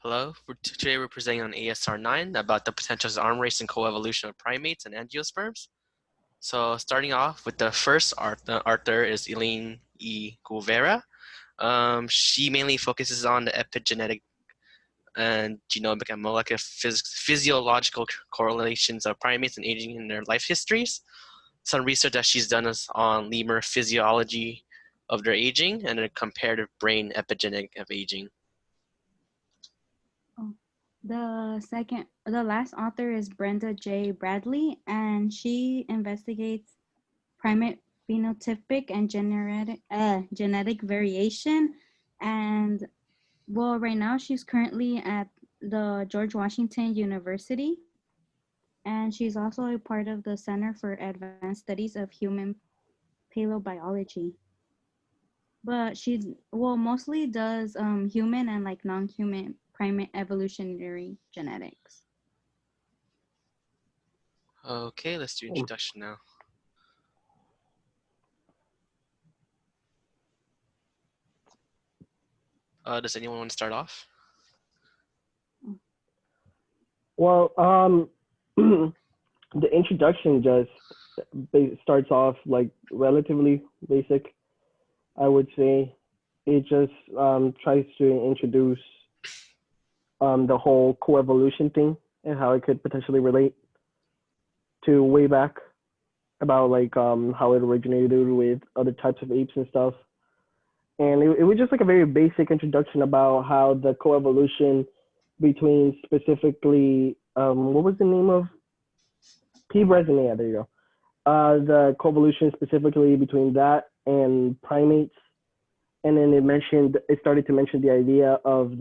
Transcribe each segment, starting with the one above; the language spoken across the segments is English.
Today we're presenting on ASR9 about the potential arm race and coevolution of primates and angiosperms. So starting off with the first author is Elaine E. Guevara. She mainly focuses on the epigenetic and genomic and molecular physiological correlations of primates and aging in their life histories. Some research that she's done is on lemur physiology of their aging and a comparative brain epigenetic of aging. The last author is Brenda J. Bradley, and she investigates primate phenotypic and genetic variation. And well, right now she's currently at the George Washington University, and she's also a part of the Center for Advanced Studies of Human Paleobiology. But she's mostly does human and like non-human primate evolutionary genetics. Okay, let's do introduction now. Does anyone want to start off? Well, the introduction just starts off like relatively basic, I would say. It just tries to introduce the whole coevolution thing and how it could potentially relate to way back about like how it originated with other types of apes and stuff. And it was just like a very basic introduction about how the coevolution between specifically, what was the name of? P. brazilea, there you go. The coevolution specifically between that and primates. And then it started to mention the idea of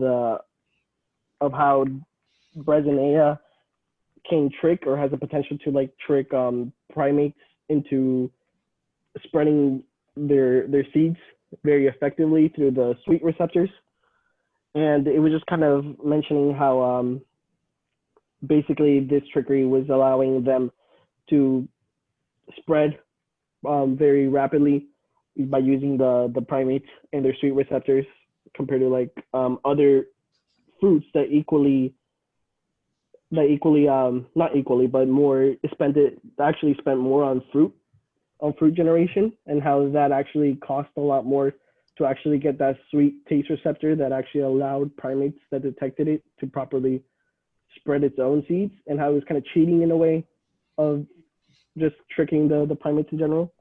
how brazilea can trick or has the potential to like trick primates into spreading their seeds very effectively through the sweet receptors. And it was just kind of mentioning how basically this trickery was allowing them to spread very rapidly by using the primates and their sweet receptors compared to like other fruits that not equally, but more spent more on fruit generation, and how that actually cost a lot more to actually get that sweet taste receptor that actually allowed primates that detected it to properly spread its own seeds, and how it was kind of cheating in a way of just tricking the primates in general.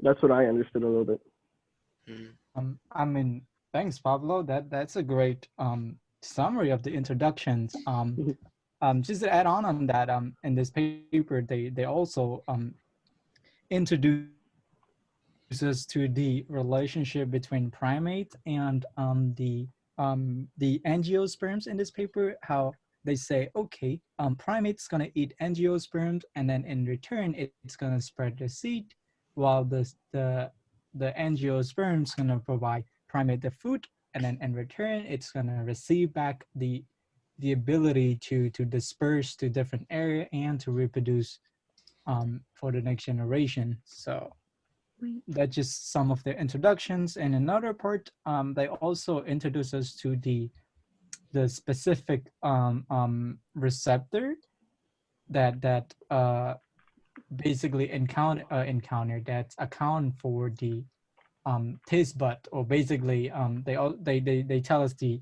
That's what I understood a little bit. I mean, thanks, Pablo. That's a great summary of the introductions. Just to add on that, in this paper, they also introduce us to the relationship between primates and the angiosperms in this paper. How they say, okay, primates gonna eat angiosperms, and then in return, it's gonna spread the seed, while the angiosperms gonna provide primate the food, and then in return, it's gonna receive back the ability to disperse to different area and to reproduce for the next generation. So that's just some of the introductions. And another part, they also introduce us to the specific receptor that basically encounter that account for the taste bud, or basically they tell us the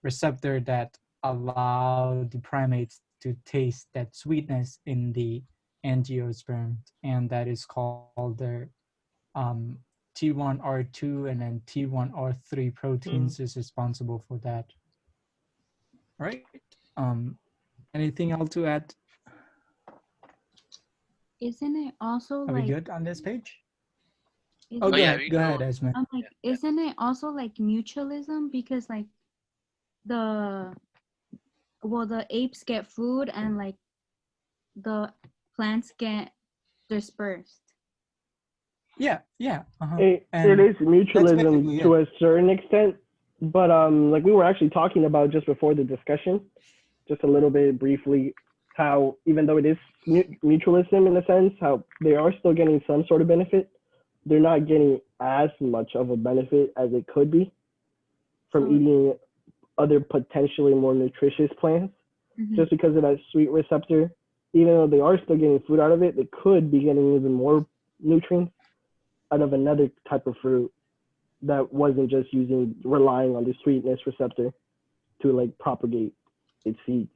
receptor that allow the primates to taste that sweetness in the angiosperm, and that is called their T1R2 and then T1R3 proteins is responsible for that. All right. Anything else to add? Isn't it also Are like? we good on this page? Go ahead, Asma. I'm like, isn't it also like mutualism, because like the apes get food and like the plants get dispersed. Yeah. It is mutualism to a certain extent, but like we were actually talking about just before the discussion, just a little bit briefly, how even though it is mutualism in a sense, how they are still getting some sort of benefit, they're not getting as much of a benefit as it could be from eating other potentially more nutritious plants Mhm. just because of that sweet receptor. Even though they are still getting food out of it, they could be getting even more nutrients out of another type of fruit that wasn't just relying on the sweetness receptor to like propagate its seeds.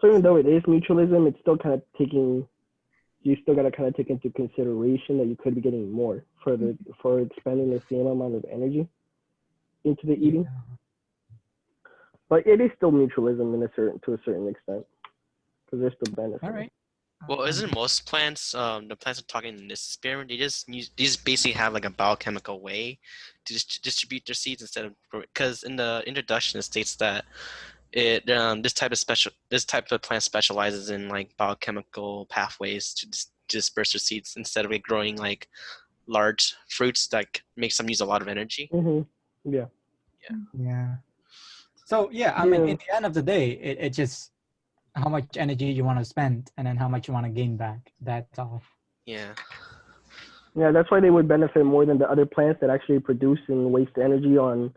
So even though it is mutualism, it's still kind of taking you still gotta kind of take into consideration that you could be getting more for expending the same amount of energy into the eating. Yeah. But it is still mutualism to a certain extent because there's still All benefit. right. Well, isn't most plants, the plants I'm talking in this experiment, they just basically have like a biochemical way to distribute their seeds instead of, because in the introduction it states that this type of plant specializes in like biochemical pathways to disperse their seeds instead of it growing like large fruits that makes them use a lot of energy. Yeah. Yeah. So yeah, I mean, Yeah. in the end of the day, it just how much energy you want to spend and then how much you want to gain back. That's all. Yeah. Yeah, that's why they would benefit more than the other plants that actually produce and waste energy on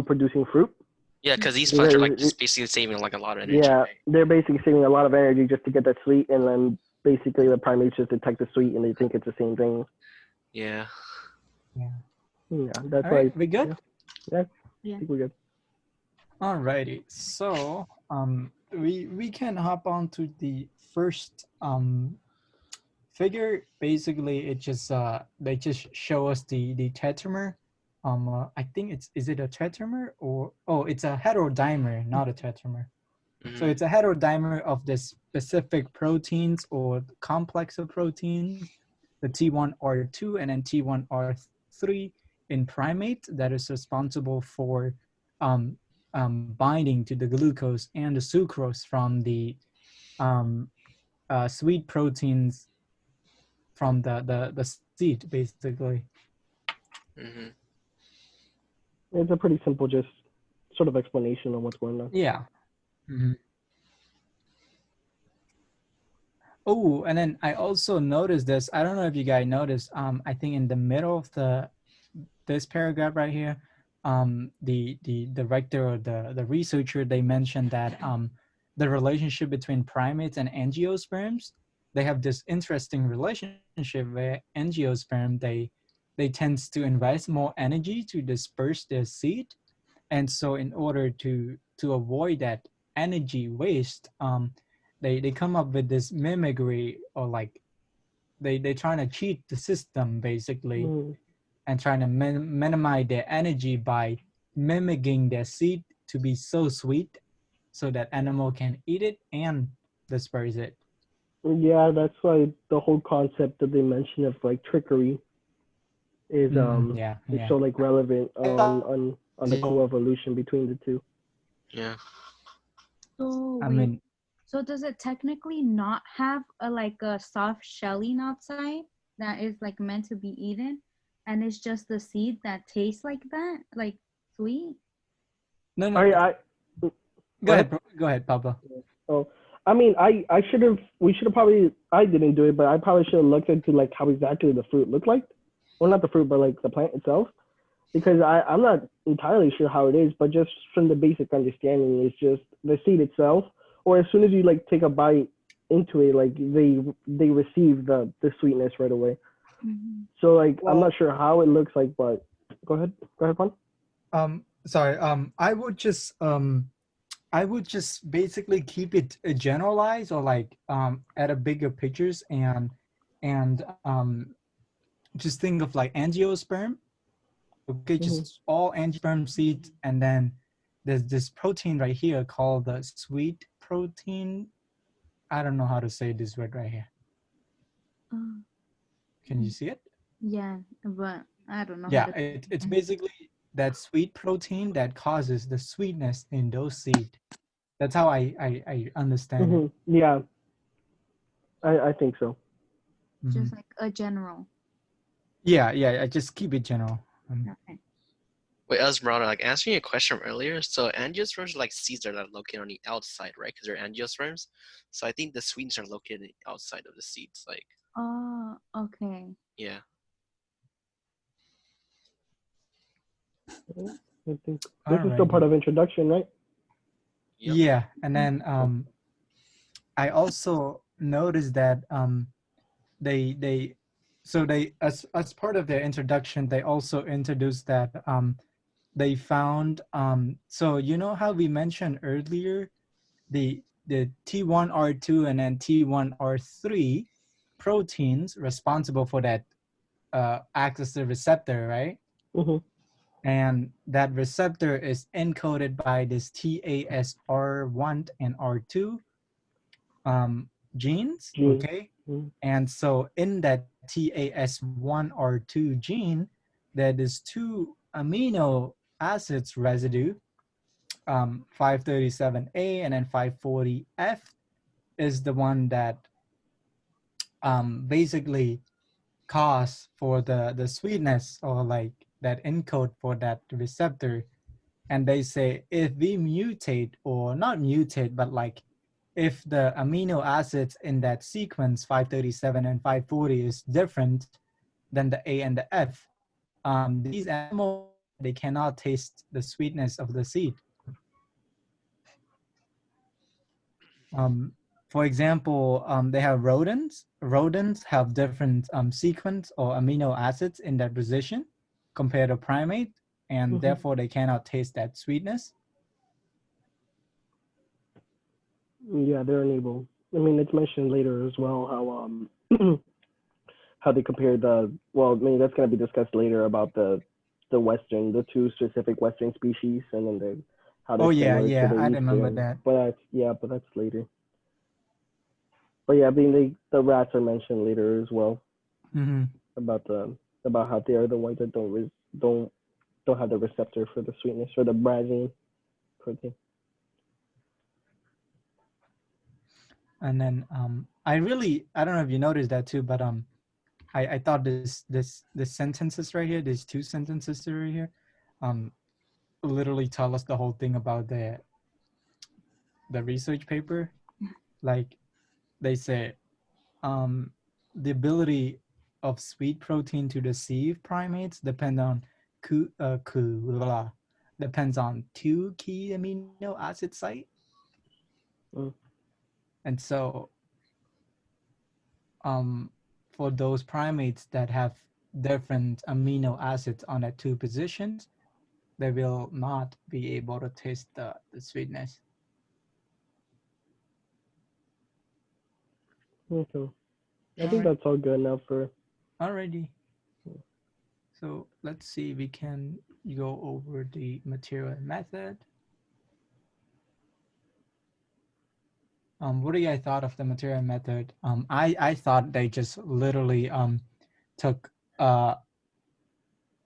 producing fruit. Yeah, because these plants are like Because just basically saving like a lot of energy, yeah, right? they're basically saving a lot of energy just to get that sweet, and then basically the primates just detect the sweet and they think it's the same thing. Yeah. Yeah. Yeah, that's All right, why. we good? Yeah, yeah, I Yeah. think we're good. Alrighty. So we can hop on to the first figure. Basically it just they just show us the tetramer. I think it's, is it a tetramer or, oh, it's a heterodimer, not a tetramer. So Hmm. it's a heterodimer of the specific proteins or complex of proteins, the T1R2 and then T1R3 in primate that is responsible for um, binding to the glucose and the sucrose from the um, sweet proteins from the seed, basically. Hmm. It's a pretty simple, just sort of explanation on what's going on. Yeah. Mhm. Oh, and then I also noticed this. I don't know if you guys noticed. I think in the middle of this paragraph right here, the director or the researcher, they mentioned that the relationship between primates and angiosperms, they have this interesting relationship where angiosperm they tends to invest more energy to disperse their seed, and so in order to avoid that energy waste, they come up with this mimicry, or like they trying to cheat the system basically, Mm. and trying to minimize their energy by mimicking their seed to be so sweet so that animal can eat it and disperse it. Yeah, that's why the whole concept that they mention of like trickery Yeah, is yeah. so like relevant I thought, on the co-evolution between the two. Yeah. So I wait. mean, So does it technically not have a like a soft shelling outside that is like meant to be eaten, and it's just the seed that tastes like that, like sweet? no, no. I Go ahead. Go ahead, Pablo. Oh, I mean, I should have. We should have probably. I didn't do it, but I probably should have looked into like how exactly the fruit looked like. Well, not the fruit, but like the plant itself, because I'm not entirely sure how it is, but just from the basic understanding, it's just the seed itself, or as soon as you like take a bite into it, like they receive the sweetness right away. Mm-hmm. So like I'm not Well, sure how it looks like, but go ahead, Juan. sorry. I would just basically keep it generalized, or like at a bigger pictures, and just think of like angiosperm. Okay, Mm-hmm. just all angiosperm seeds, and then there's this protein right here called the sweet protein. I don't know how to say this word right here. Uh, Can you see it? yeah, but I don't know how Yeah, to. it's basically that sweet protein that causes the sweetness in those seeds. That's how I understand it. Mm-hmm. Yeah, I think so. Mhm. Just like a general. Yeah, yeah. I just keep it general. Okay. Wait, Esmeralda, like answering your question earlier, so angiosperms are like seeds that are located on the outside, right? Because they're angiosperms. So I think the sweets are located on the outside of the seeds. Like, Oh, okay. yeah. I think this is still part Alrighty. of introduction, right? Yep. Yeah, and then I also noticed that they so they as part of their introduction they also introduced that they found so you know how we mentioned earlier the T1R2 and then T1R3 proteins responsible for that access to the receptor, right? Mhm. And that receptor is encoded by this TASR1 and R2 genes, Gene. okay? Mhm. And so in that TAS1 R2 gene, there is two amino acids residue, 537A and then 540F is the one that basically cause for the sweetness or like that encode for that receptor. And they say if we mutate or not mutate, but like if the amino acids in that sequence 537 and 540 is different than the A and the F, these animals they cannot taste the sweetness of the seed. Um, for example, they have rodents. Rodents have different sequence or amino acids in that position compared to primate, and Mhm. therefore they cannot taste that sweetness. Yeah, they're unable. I mean, it's mentioned later as well how they compare the. Well, I mean that's gonna be discussed later about the two specific Western species, and then the how Oh they're yeah, similar to yeah, the I remember Eastern. that. But that's later. But yeah, I mean the rats are mentioned later as well Hmm. about the about how they are the ones that don't don't have the receptor for the sweetness or the brasine protein. And then I don't know if you noticed that too, but I thought this sentences right here, these two sentences right here, um literally tell us the whole thing about the research paper. Like they say, um, the ability of sweet protein to deceive primates depends on two key amino acid site. Mm. And so um, for those primates that have different amino acids on the two positions, they will not be able to taste the sweetness. Okay, I All think right, that's all good enough for. alrighty. So let's see, we can go over the material and method. What do you guys thought of the material method? I thought they just literally took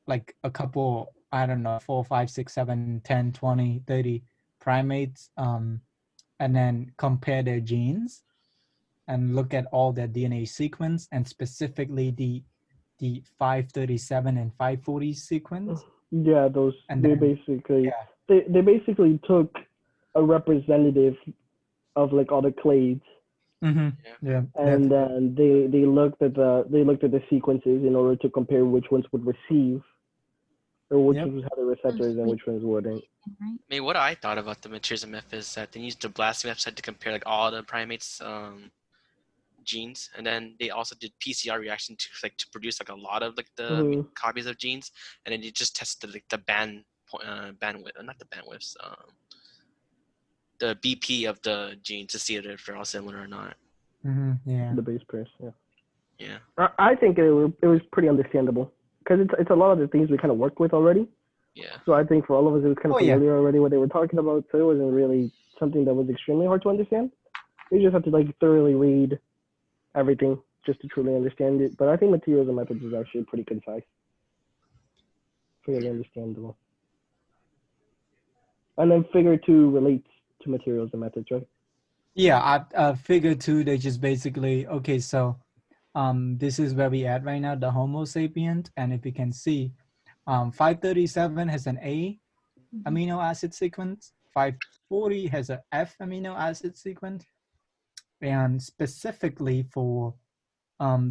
like a couple, I don't know, 4, 5, 6, 7, 10, 20, 30 primates, and then compare their genes and look at all their DNA sequence and specifically the 537 and 540 sequence. Yeah, those And then yeah. they basically took a representative of like all the clades, Mm-hmm. Yeah. Yeah, and definitely. then they looked at the sequences in order to compare which ones would receive or which Yep. ones had the So receptors and sweet, which ones wouldn't. right? I mean, what I thought about the materials method is that they used the blasting website to compare like all the primates genes, and then they also did PCR reaction to like to produce like a lot of like the Mm-hmm. copies of genes, and then you just tested like the bandwidth, not the bandwidths, the BP of the genes to see if they're all similar or not. Mm-hmm. Yeah. The base pairs, yeah. Yeah, I think it was pretty understandable because it's a lot of the things we kind of worked with already. yeah, So I think for all of us, it was kind of Oh yeah. familiar already what they were talking about. So it wasn't really something that was extremely hard to understand. You just have to like thoroughly read everything just to truly understand it. But I think materials and methods is actually pretty concise, fairly understandable. And then figure two relates to materials and methods, right? Yeah, figure two, they just basically, okay, so this is where we at right now, the Homo sapient, and if you can see, 537 has an A Mm-hmm. amino acid sequence, 540 has a F amino acid sequence, and specifically for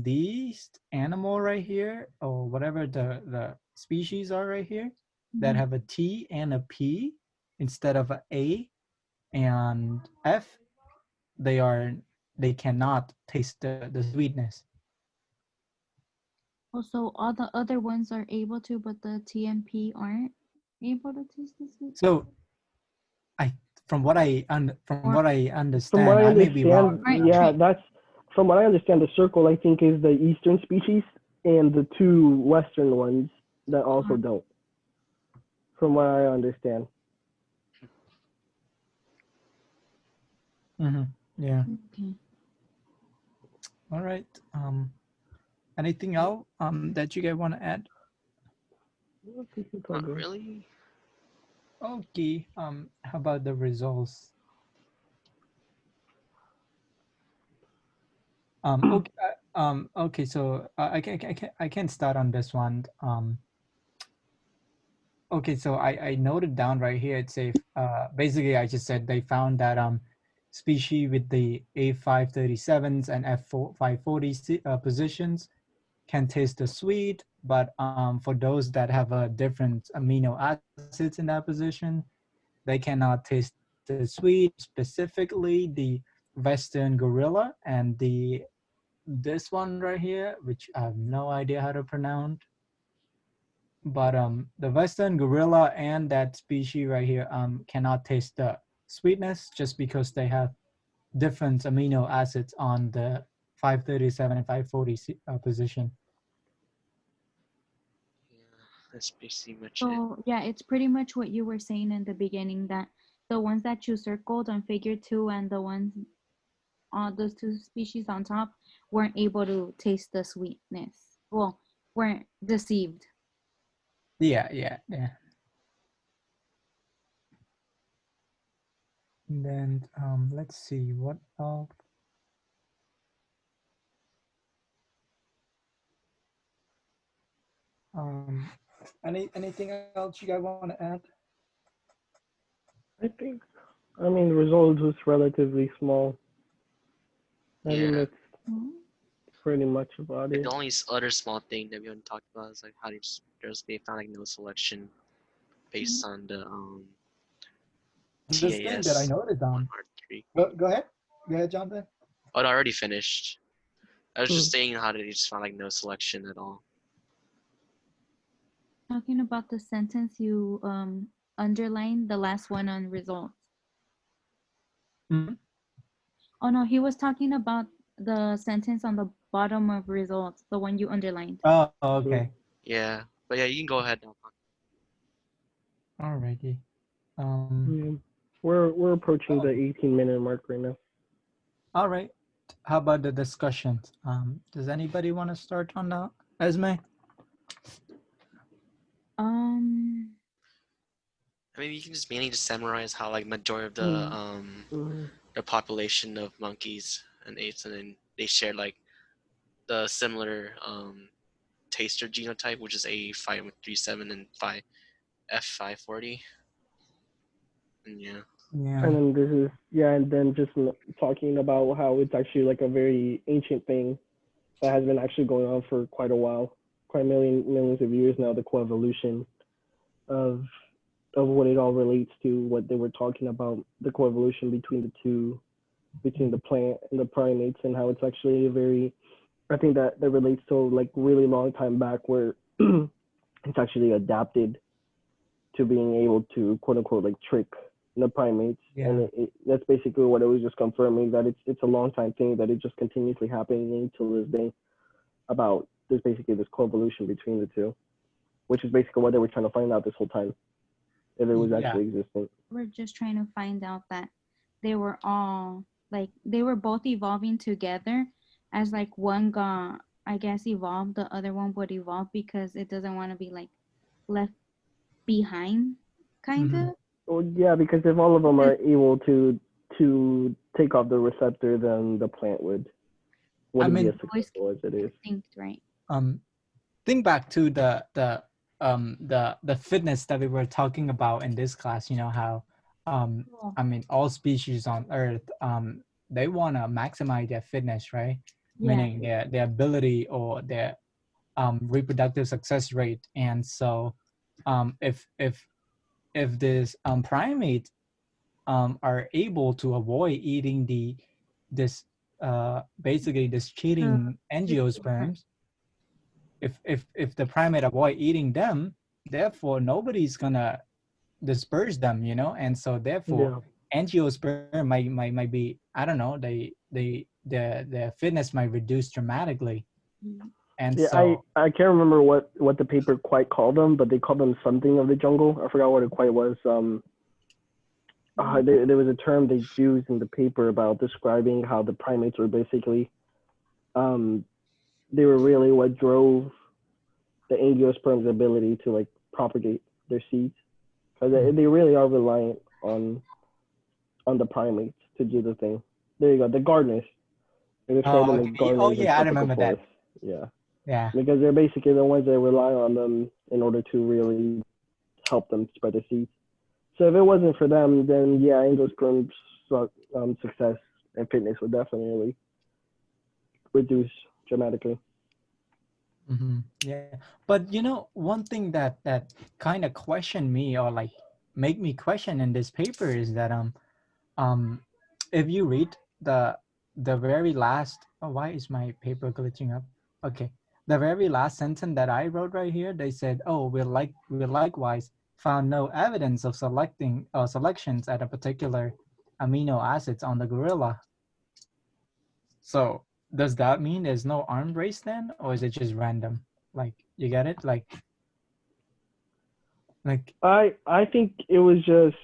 these animal right here, or whatever the species are right here, that Mm-hmm. have a T and a P instead of a A, and F, they cannot taste the sweetness. Also, all the other ones are able to, but the TMP aren't able to taste the sweet. So I from Or what I From what understand, I I may be wrong. understand, Right. yeah, that's from what I understand. The circle, I think, is the eastern species, and the two western ones that also don't. From what I understand. Yeah. okay. All right. Anything else that you guys want to add? I think it's all Not good. really. Okay. How about the results? Okay. Okay. So I can start on this one. Okay. So I noted down right here. It's a basically I just said they found that species with the A537s and F540 positions can taste the sweet, but for those that have a different amino acids in that position, they cannot taste the sweet. Specifically, the Western gorilla and this one right here, which I have no idea how to pronounce. But the Western gorilla and that species right here cannot taste the sweetness just because they have different amino acids on the 537 and 540 position. Yeah, that's basically much it. So yeah, it's pretty much what you were saying in the beginning, that the ones that you circled on figure 2 and the ones on those two species on top weren't able to taste the sweetness. Well, weren't deceived. Yeah. And then let's see what else. Um, anything else you guys want to add? I think. I mean, the result was relatively small. I think Yeah. that's pretty much about Like it. the only other small thing that we haven't talked about is like how they found like no selection based on the This thing that I TAS noted one down. R3. Go ahead. Go ahead, Jonathan. Oh, I already finished. I was Hmm. just saying how they just found like no selection at all. Talking about the sentence you underlined, the last one on results. Mm-hmm. Oh no, he was talking about the sentence on the bottom of results, the one you underlined. Oh, okay. Yeah, but yeah, you can go ahead now. Alrighty. Yeah. We're approaching the 18-minute mark right now. All right. How about the discussions? Does anybody want to start on that? Esme? Um, I mean, you can just mainly just summarize how like majority of Mm-hmm. the population of monkeys and apes, and then they share like the similar taster genotype, which is A537 and F540. And yeah. Yeah. And then this is and then just talking about how it's actually like a very ancient thing that has been actually going on for quite a while, quite millions of years now. The coevolution of what it all relates to, what they were talking about, the coevolution between the two, between the plant and the primates, and how it's actually a very, I think that relates to like really long time back where it's actually adapted to being able to quote unquote like trick the primates, Yeah. and that's basically what it was just confirming, that it's a long time thing, that it just continuously happening until this day, about there's basically this coevolution between the two, which is basically what they were trying to find out this whole time, if it was Yeah. actually existent. we're just trying to find out that they were all like they were both evolving together, as like one got, I guess, evolved, the other one would evolve because it doesn't want to be like left behind, kind Mhm. of. Well, yeah, because if all of them are able to take off the receptor, then the plant I wouldn't be as mean, Always successful as it is. extinct, right? um, think back to the fitness that we were talking about in this class. You know how, Cool. I mean, all species on Earth, they want to maximize their fitness, right? Yeah. Meaning their ability or their reproductive success rate. And so, if this primate are able to avoid eating this basically this The cheating angiosperms, if the primate avoid eating them, therefore nobody's gonna disperse them, and so therefore Yeah. angiosperm might be, I don't know, their fitness might reduce dramatically, and Yeah, I so I can't remember what the paper quite called them, but they called them something of the jungle. I forgot what it quite was. There was a term they used in the paper about describing how the primates were basically, um, they were really what drove the angiosperm's ability to like propagate their seeds, because they really are reliant on the primates to do the thing. There you go, the gardeners. They describe oh them as okay, oh gardeners in yeah, I tropical remember that. forests. Yeah, Yeah. because they're basically the ones that rely on them in order to really help them spread their seeds. So if it wasn't for them, then yeah, angiosperm's success and fitness would definitely reduce dramatically. Yeah, but one thing that kind of questioned me, or like make me question in this paper, is that um if you read the very last, oh, why is my paper glitching up? Okay, the very last sentence that I wrote right here, they said, oh, we likewise found no evidence of selecting selections at a particular amino acids on the gorilla. So does that mean there's no arm race then, or is it just random? Like, you get it? Like I think it was just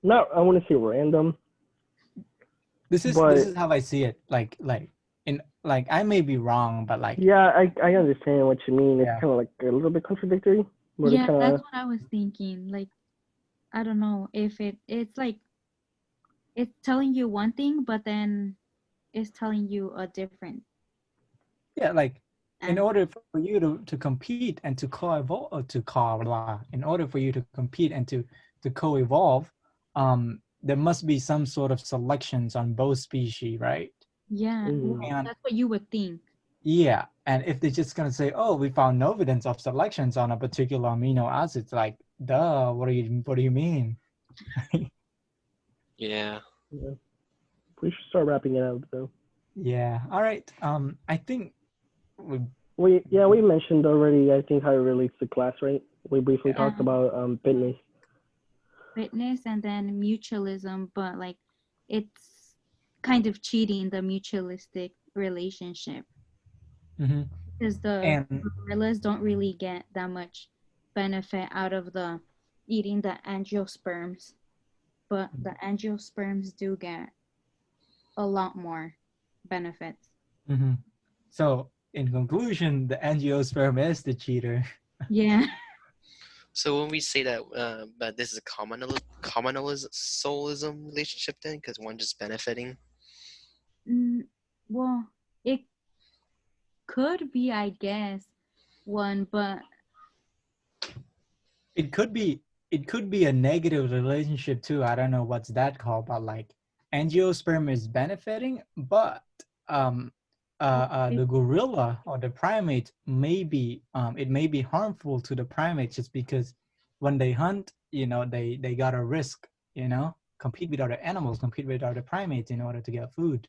not, I want to say random, this is but how I see it. Like in like I may be wrong, but like yeah, I understand what you mean. It's yeah. kind of like a little bit contradictory, but it Yeah, kind that's of what I was thinking. Like, I don't know if it's like it's telling you one thing, but then it's telling you a different Yeah, like in answer. order for you to compete and to co-evolve, or to co in order for you to compete and to co-evolve, there must be some sort of selections on both species, right? Yeah, mm, well, And that's what you would think. yeah, and if they're just gonna say, "Oh, we found no evidence of selections on a particular amino acid," like, duh, what do you mean? Yeah. yeah. We should start wrapping it up though. Yeah. All right. I think we. We mentioned already. I think how it relates to class, right? We briefly Yeah. talked Yeah, about fitness. fitness and then mutualism, but like it's kind of cheating the mutualistic relationship Hmm. because the And gorillas don't really get that much benefit out of the eating the angiosperms, but the angiosperms do get a lot more benefits. mhm. So, in conclusion, the angiosperm is the cheater. Yeah. So when we say that, but this is a communalism relationship then, because one just benefiting. Well, it could be, I guess, one, but It could be. It could be a negative relationship too. I don't know what's that called, but like angiosperm is benefiting, but um, it, the gorilla or the primate may be it may be harmful to the primate, just because when they hunt, they gotta risk, compete with other animals, compete with other primates in order to get food.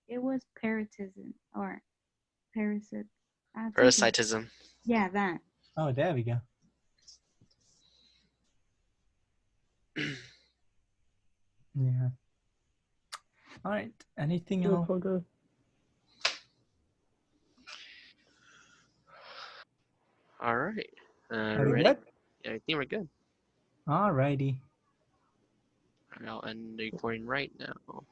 it was parasitism or parasite. Something. Parasitism. Yeah, that. Oh, there we go. Yeah. All right. Anything That's else? all good. All right. Are we Ready? good? Yeah, I think we're good. All righty. I'll end the recording right now.